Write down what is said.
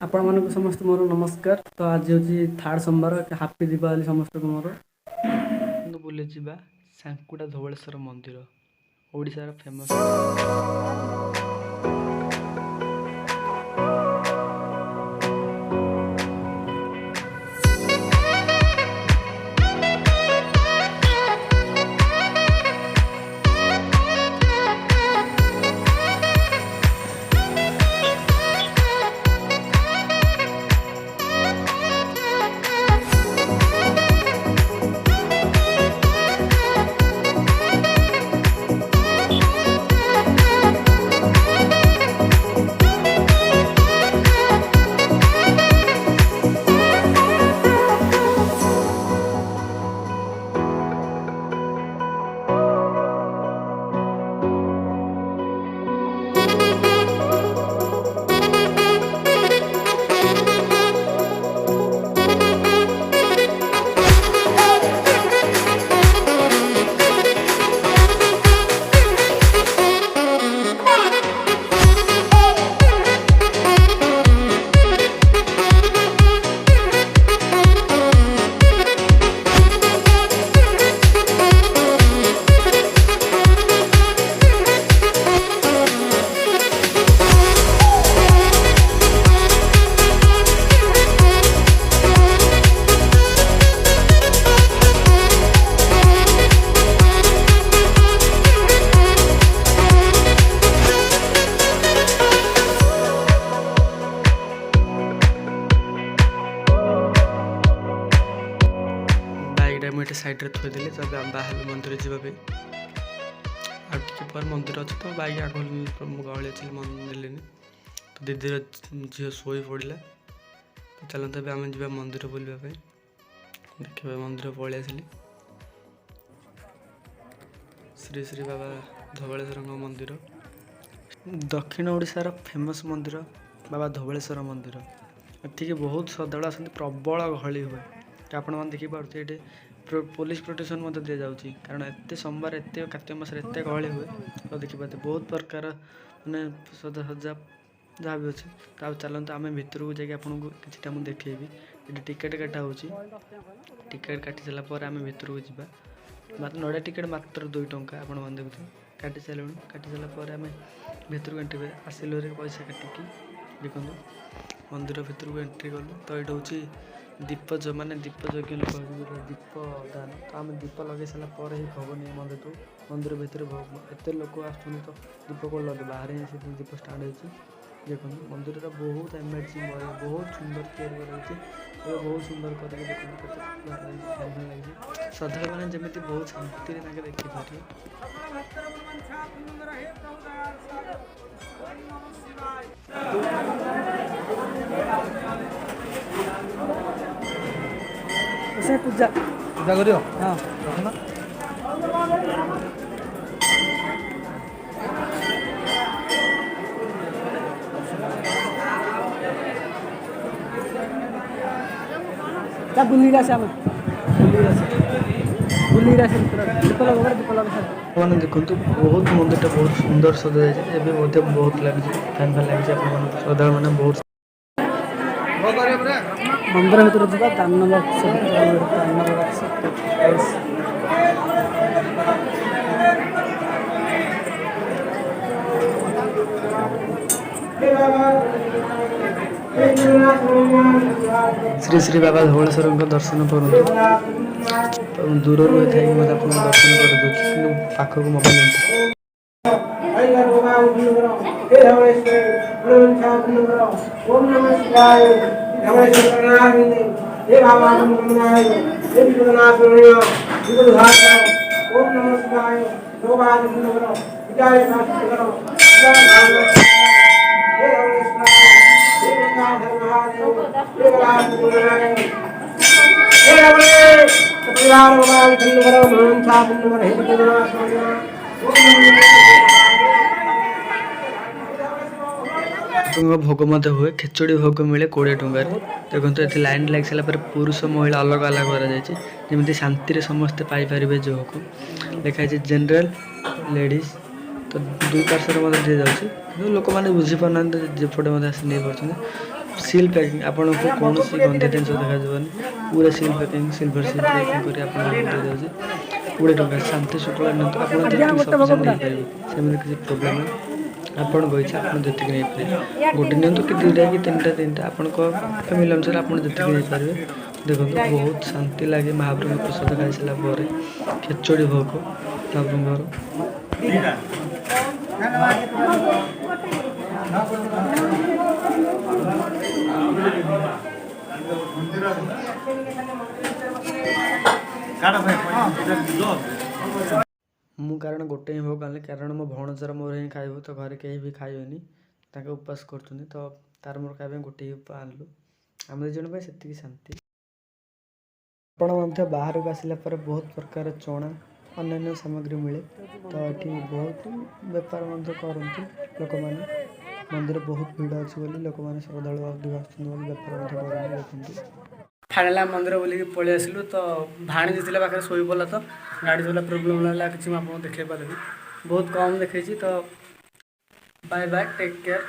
आपण मानक समस्त मोर नमस्कार। तो आज हूँ थार्ड सोमवार हापी दीपावली समस्त को मोर बुले जा सांकुड़ा धवलेश्वर मंदिर ओडिशार फेमस। मुझे सैड्रे थोदेली तब बाहर मंदिर जावाई पर मंदिर अच्छे तो बैग आग गहली अच्छे नेले तो दीदी झील शोई पड़ा तो चलते आम जा मंदिर बुलवाई देखा मंदिर पलि आसली श्री श्री बाबा धवलेश्वर मंदिर दक्षिण ओडिशार फेमस मंदिर बाबा धवलेश्वर मंदिर ये बहुत श्रद्धालु आसती प्रबल गहली हुए आपण मैंने देखिपे ये पुलिस प्रोटेक्शन मत दि जाऊँगी कारण एत सोमवार एत कार्तिक मास एत गहली हुए तो देखिए बहुत प्रकार मैंने सजा सजा जहाँ भी अच्छे तो चलते आम भर को जाकि आपको किटा मुझे देखेबी ये टिकेट काटा हो टिकेट काटी सारापर आम भर को जा नड़िया टिकेट मात्र 2 टंका आपण मैंने देखते काटी सारे काटी सारापर आम भर को एंट्री आसिलू पैसा काटिकी देखो मंदिर भर को एंट्री कलु तो ये हूँ दीप जो मैंने दीप यज्ञ लोग दीप दान तो आम दीप लगे सारापर ही भगवान मंदिर भितर एत लोक आस तो दीप को लगे बाहर ही दीप स्टार्ट हो देखो मंदिर बहुत अमेजिंग बहुत सुंदर तैयारी बहुत सुंदर करके देखो लगे श्रद्धा मैंने जमी बहुत शांति देखिपारे पूजा पूजा करियो हाँ रखना मैंने देखो बहुत मंदिर बहुत सुंदर सजा जाए बहुत लगे फैन फैन लगे श्रद्धा मैंने बहुत मंदिर भर जा दान श्री श्री बाबा धवलेश्वर दर्शन करूँ दूर थी दर्शन कर पाखक मोबाइल भोग मत हुए खिचड़ी भोग मिले 20 टंकार देखो ये लाइन लग सारापर पुरुष महिला अलग अलग करमती शांति समस्ते पाइपर जो को लिखाई जनरल लेडीज तो 2 पार्श्वर मत दि जाऊँगी लोक मैंने बुझीपार जपटे मत आस नहीं पार्टी सील पैकिंग आपको कौन सी गंदे जिन देखाଯିबनी पूरा seal packing silver seal packing कर दे 20 टଙ୍କା शांति शुक्ला नियंतु आप सफिसीयंट नहीं पारे सेमती किसी प्रोब्लेम नहीं आपण इच्छा आप जी नहीं पारे गोटे नियंतु कि 2टा कि 3टा आपण फैमिली अनुसार आप जी नहीं पारे देखो बहुत शांति लगे महाप्रभु प्रसाद खाई सारापर खेचड़ी भोग महाप्रभुर मु कारण गोटे ही भोग आनी कारण मो भणजार मोर ही खाइबू तो घरे कहीं भी खाइबेनी ताके उपवास कर तो तार मोर खाइबे गोटे ही आनलु आम दु जन से शांति आपण बाहर को आसला पर बहुत प्रकार चना अन्य सामग्री मिले तो ये बहुत बेपार करती लोक मैंने मंदिर बहुत भिड़ अच्छी बोली लोक मैंने श्रद्धालु अधिक बेपार देखते फाइनाल मंदिर बोलिकी पलि आसलु तो भाणी जी पाखे शोई पड़ा तो गाड़ी चला प्रोब्लेम है कि देखा पारे बहुत कम देखी तो बाय बाय टेक केयर।